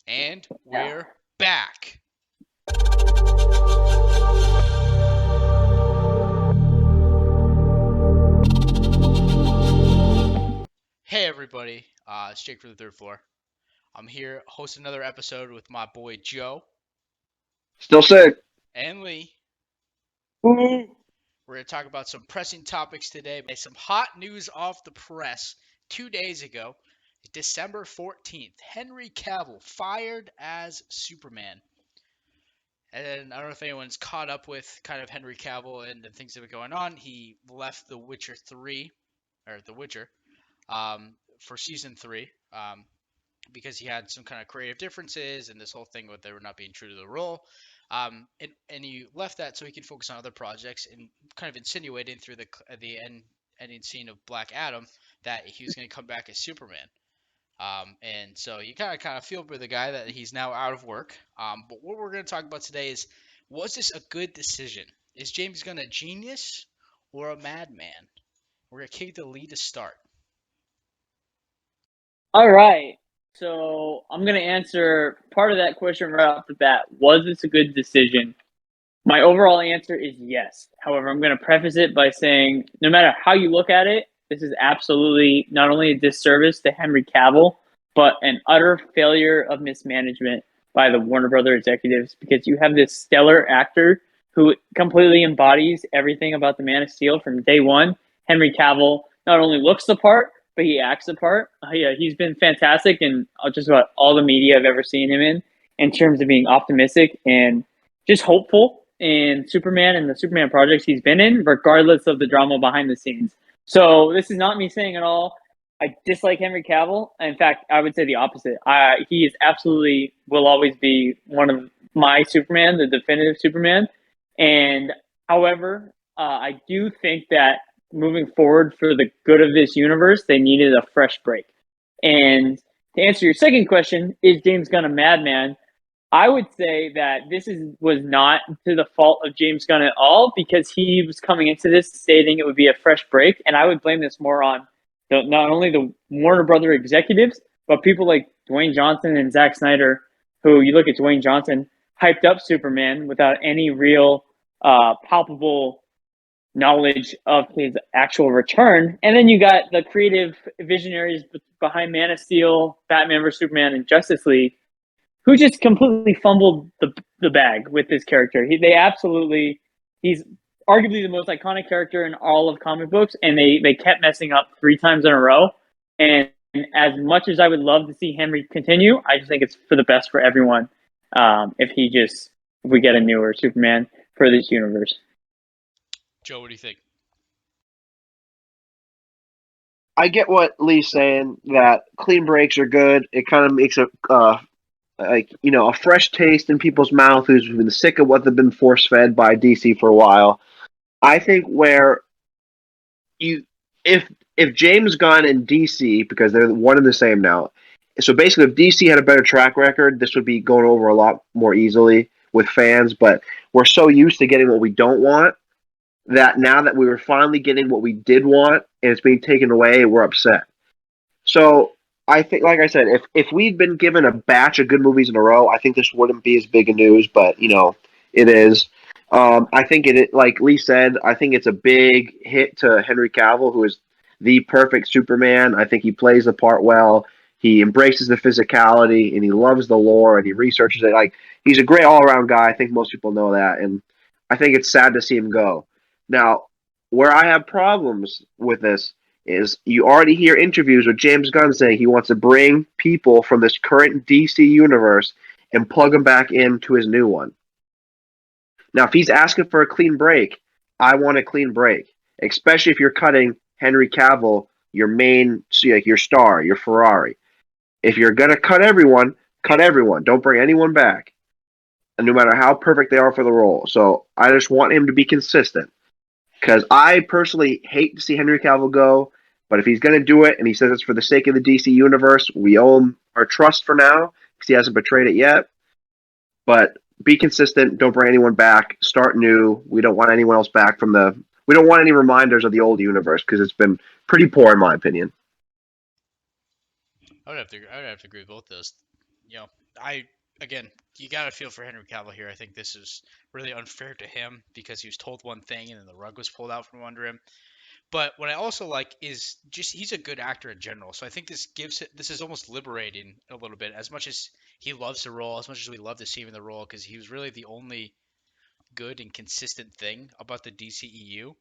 And Yeah. we're back. Hey everybody, it's Jake from the third floor. I'm here hosting another episode with my boy Joe Still sick. and Lee. Woo. We're going to talk about some pressing topics today. Some hot news off the press 2 days ago, December 14th. Henry Cavill fired as Superman. And I don't know if anyone's caught up with kind of Henry Cavill and the things that were going on. He left The Witcher 3, or The Witcher, for season 3, because he had some kind of creative differences and this whole thing with they were not being true to the role. And he left that so he could focus on other projects and kind of insinuating through the ending scene of Black Adam that he was going to come back as Superman. And so you kind of feel for the guy that he's now out of work. But what we're going to talk about today is, was this a good decision? Is James Gunn a genius or a madman? We're going to kick the lead to start. All right. So I'm going to answer part of that question right off the bat. Was this a good decision? My overall answer is yes. However, I'm going to preface it by saying no matter how you look at it, this is absolutely not only a disservice to Henry Cavill, but an utter failure of mismanagement by the Warner Brother executives because you have this stellar actor who completely embodies everything about the Man of Steel from day one. Henry Cavill not only looks the part, but he acts the part. Yeah, he's been fantastic in just about all the media I've ever seen him in terms of being optimistic and just hopeful in Superman and the Superman projects he's been in, regardless of the drama behind the scenes. So this is not me saying at all I dislike Henry Cavill. In fact, I would say the opposite. He is absolutely will always be one of my Superman, the definitive Superman. And however, I do think that moving forward for the good of this universe, they needed a fresh break. And to answer your second question, is James Gunn a madman? I would say that was not to the fault of James Gunn at all because he was coming into this stating it would be a fresh break, and I would blame this more on not only the Warner Brother executives but people like Dwayne Johnson and Zack Snyder, who you look at Dwayne Johnson hyped up Superman without any real palpable knowledge of his actual return, and then you got the creative visionaries behind Man of Steel, Batman vs Superman, and Justice League who just completely fumbled the bag with this character. He's arguably the most iconic character in all of comic books, and they kept messing up 3 times in a row. And as much as I would love to see Henry continue, I just think it's for the best for everyone if we get a newer Superman for this universe. Joe, what do you think? I get what Lee's saying, that clean breaks are good. It kind of makes a fresh taste in people's mouth who's been sick of what they've been force fed by DC for a while. I think where if James Gunn and DC, because they're one and the same now, so basically if DC had a better track record, this would be going over a lot more easily with fans. But we're so used to getting what we don't want that now that we were finally getting what we did want and it's being taken away, we're upset. So I think, like I said, if we'd been given a batch of good movies in a row, I think this wouldn't be as big a news. But it is. I think like Lee said, I think it's a big hit to Henry Cavill, who is the perfect Superman. I think he plays the part well. He embraces the physicality and he loves the lore and he researches it. Like, he's a great all around guy. I think most people know that, and I think it's sad to see him go. Now, where I have problems with this is you already hear interviews with James Gunn saying he wants to bring people from this current DC universe and plug them back into his new one. Now, if he's asking for a clean break, I want a clean break, especially if you're cutting Henry Cavill, your main, like your star, your Ferrari. If you're going to cut everyone, cut everyone. Don't bring anyone back, and no matter how perfect they are for the role. So I just want him to be consistent. Because I personally hate to see Henry Cavill go, but if he's going to do it and he says it's for the sake of the DC universe, we owe him our trust for now because he hasn't betrayed it yet. But be consistent. Don't bring anyone back. Start new. We don't want anyone else back we don't want any reminders of the old universe because it's been pretty poor in my opinion. I would have to agree with both those. again, you got to feel for Henry Cavill here. I think this is really unfair to him because he was told one thing and then the rug was pulled out from under him. But what I also like is just he's a good actor in general. So I think this is almost liberating a little bit. As much as he loves the role, as much as we love to see him in the role, because he was really the only good and consistent thing about the DCEU.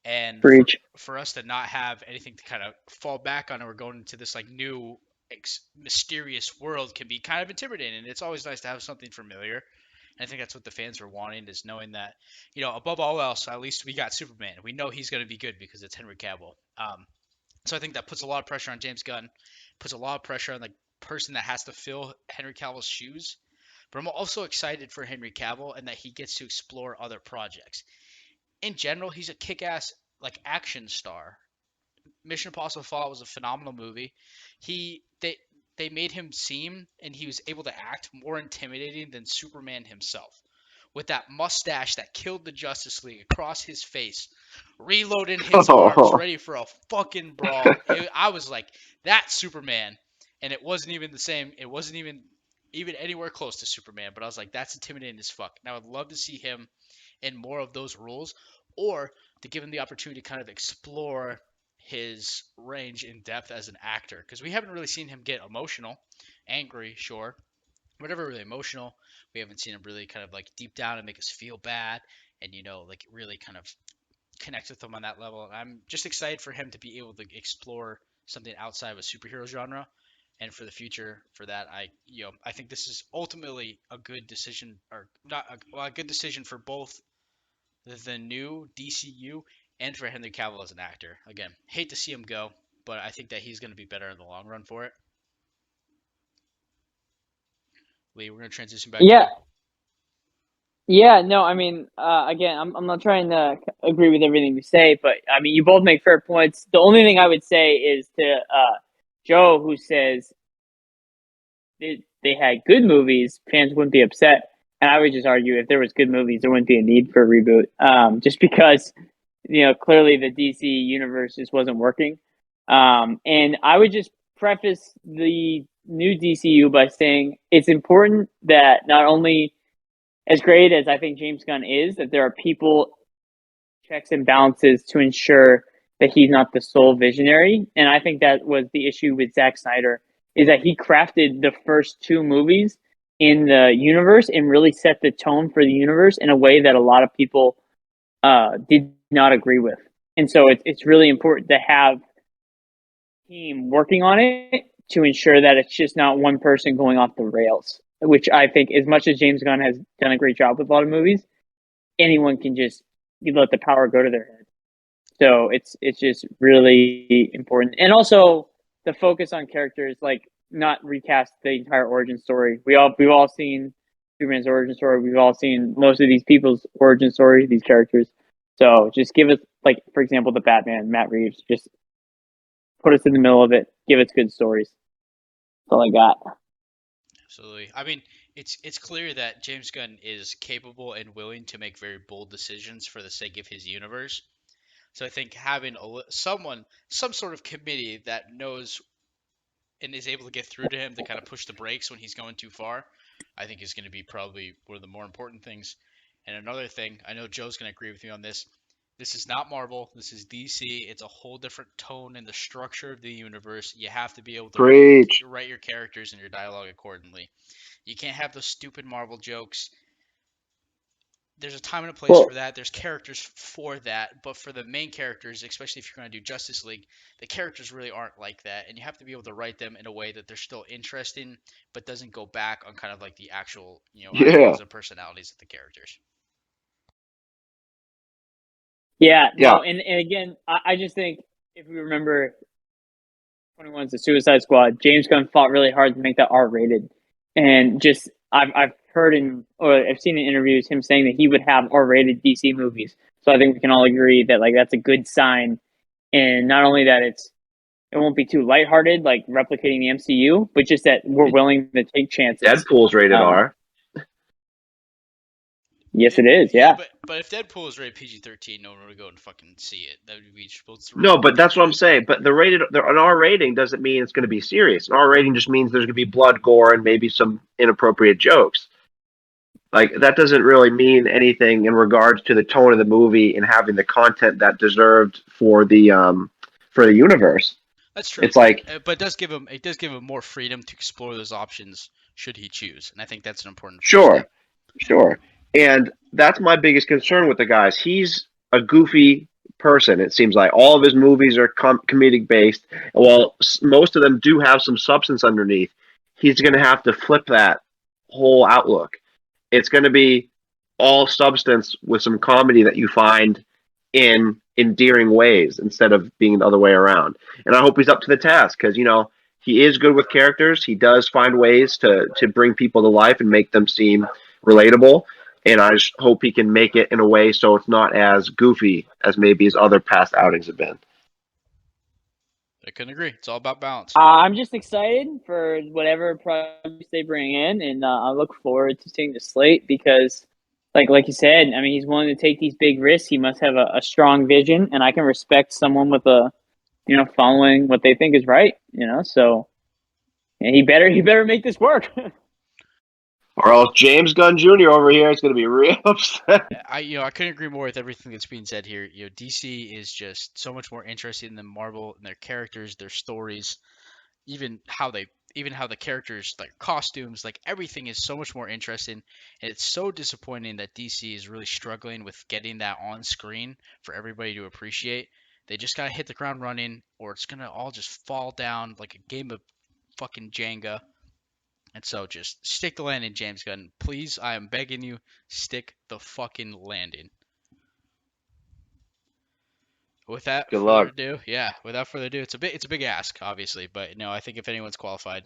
And Breach. for us to not have anything to kind of fall back on, and we're going into this like new mysterious world can be kind of intimidating. And it's always nice to have something familiar. And I think that's what the fans are wanting, is knowing that, above all else, at least we got Superman. We know he's going to be good because it's Henry Cavill. So I think that puts a lot of pressure on James Gunn, puts a lot of pressure on the person that has to fill Henry Cavill's shoes. But I'm also excited for Henry Cavill and that he gets to explore other projects. In general, he's a kick-ass like action star. Mission Impossible Fallout was a phenomenal movie. They made him seem, and he was able to act more intimidating than Superman himself. With that mustache that killed the Justice League across his face, reloading his arms, ready for a fucking brawl. I was like, that's Superman. And it wasn't even the same. It wasn't even anywhere close to Superman. But I was like, that's intimidating as fuck. And I would love to see him in more of those roles, or to give him the opportunity to kind of explore his range in depth as an actor, because we haven't really seen him get emotional, angry, sure, whatever, really emotional. We haven't seen him really kind of like deep down and make us feel bad, and like really kind of connect with him on that level. And I'm just excited for him to be able to explore something outside of a superhero genre. And for the future, for that, I think this is ultimately a good decision, or not a good decision for both the new DCU and for Henry Cavill as an actor. Again, hate to see him go, but I think that he's going to be better in the long run for it. Lee, we're going to transition back to you. Yeah, no, I mean, again, I'm not trying to agree with everything you say, but I mean, you both make fair points. The only thing I would say is to Joe, who says they had good movies, fans wouldn't be upset. And I would just argue if there was good movies, there wouldn't be a need for a reboot. Just because, clearly the DC universe just wasn't working. And I would just preface the new DCU by saying it's important that not only, as great as I think James Gunn is, that there are people, checks and balances to ensure that he's not the sole visionary. And I think that was the issue with Zack Snyder, is that he crafted the first two movies in the universe and really set the tone for the universe in a way that a lot of people did not agree with. And so it's really important to have a team working on it to ensure that it's just not one person going off the rails, which I think, as much as James Gunn has done a great job with a lot of movies, anyone can just let the power go to their head. So it's just really important. And also the focus on characters, like not recast the entire origin story. We've all seen Superman's origin story. We've all seen most of these people's origin stories, these characters. So just give us, like, for example, the Batman, Matt Reeves, just put us in the middle of it. Give us good stories. That's all I got. Absolutely. I mean, it's clear that James Gunn is capable and willing to make very bold decisions for the sake of his universe. So I think having some sort of committee that knows and is able to get through to him to kind of push the brakes when he's going too far, I think is going to be probably one of the more important things. And another thing, I know Joe's going to agree with me on this. This is not Marvel. This is DC. It's a whole different tone in the structure of the universe. You have to be able to write your characters and your dialogue accordingly. You can't have those stupid Marvel jokes. There's a time and a place for that. There's characters for that. But for the main characters, especially if you're going to do Justice League, the characters really aren't like that. And you have to be able to write them in a way that they're still interesting, but doesn't go back on kind of like the actual, ideas and personalities of the characters. Yeah. No, and again, I just think if we remember 21's The Suicide Squad, James Gunn fought really hard to make that R-rated. And just, I've heard or I've seen in interviews him saying that he would have R-rated DC movies. So I think we can all agree that, like, that's a good sign. And not only that it won't be too lighthearted, like replicating the MCU, but just that we're willing to take chances. Deadpool's rated R. Yes, it is. Yeah. But if Deadpool is rated PG-13, no one would go and fucking see it. That would be supposed to. No, but that's what I'm saying. But an R rating doesn't mean it's going to be serious. An R rating just means there's going to be blood, gore, and maybe some inappropriate jokes. Like that doesn't really mean anything in regards to the tone of the movie and having the content that deserved for the universe. That's true. It's like, but it does give him more freedom to explore those options should he choose, and I think that's an important first sure, step. sure. And that's my biggest concern with the guys. He's a goofy person. It seems like all of his movies are comedic based. While most of them do have some substance underneath, he's going to have to flip that whole outlook. It's going to be all substance with some comedy that you find in endearing ways instead of being the other way around. And I hope he's up to the task because, he is good with characters. He does find ways to bring people to life and make them seem relatable. And I just hope he can make it in a way so it's not as goofy as maybe his other past outings have been. I couldn't agree. It's all about balance. I'm just excited for whatever projects they bring in, and I look forward to seeing the slate because, like you said, I mean, he's willing to take these big risks. He must have a strong vision, and I can respect someone with following what they think is right. So yeah, he better make this work. Or else James Gunn Jr. over here is going to be real upset. I couldn't agree more with everything that's being said here. DC is just so much more interesting than Marvel and their characters, their stories, even how the characters, like costumes, like everything is so much more interesting. And it's so disappointing that DC is really struggling with getting that on screen for everybody to appreciate. They just gotta hit the ground running, or it's gonna all just fall down like a game of fucking Jenga. And so just stick the landing, James Gunn. Please, I am begging you, stick the fucking landing. Without Good further luck. ado, without further ado, it's a big ask, obviously, but no, I think if anyone's qualified,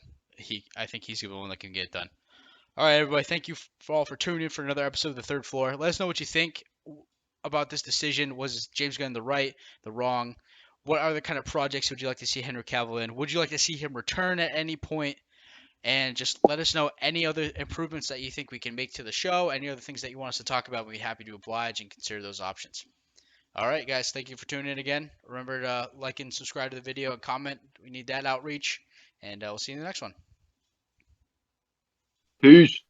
I think he's the one that can get it done. All right, everybody, thank you all for tuning in for another episode of The Third Floor. Let us know what you think about this decision. Was James Gunn the right, the wrong? What other kind of projects would you like to see Henry Cavill in? Would you like to see him return at any point? And just let us know any other improvements that you think we can make to the show, any other things that you want us to talk about. We'd be happy to oblige and consider those options. All right, guys, thank you for tuning in again. Remember to like and subscribe to the video and comment. We need that outreach, and we'll see you in the next one. Peace.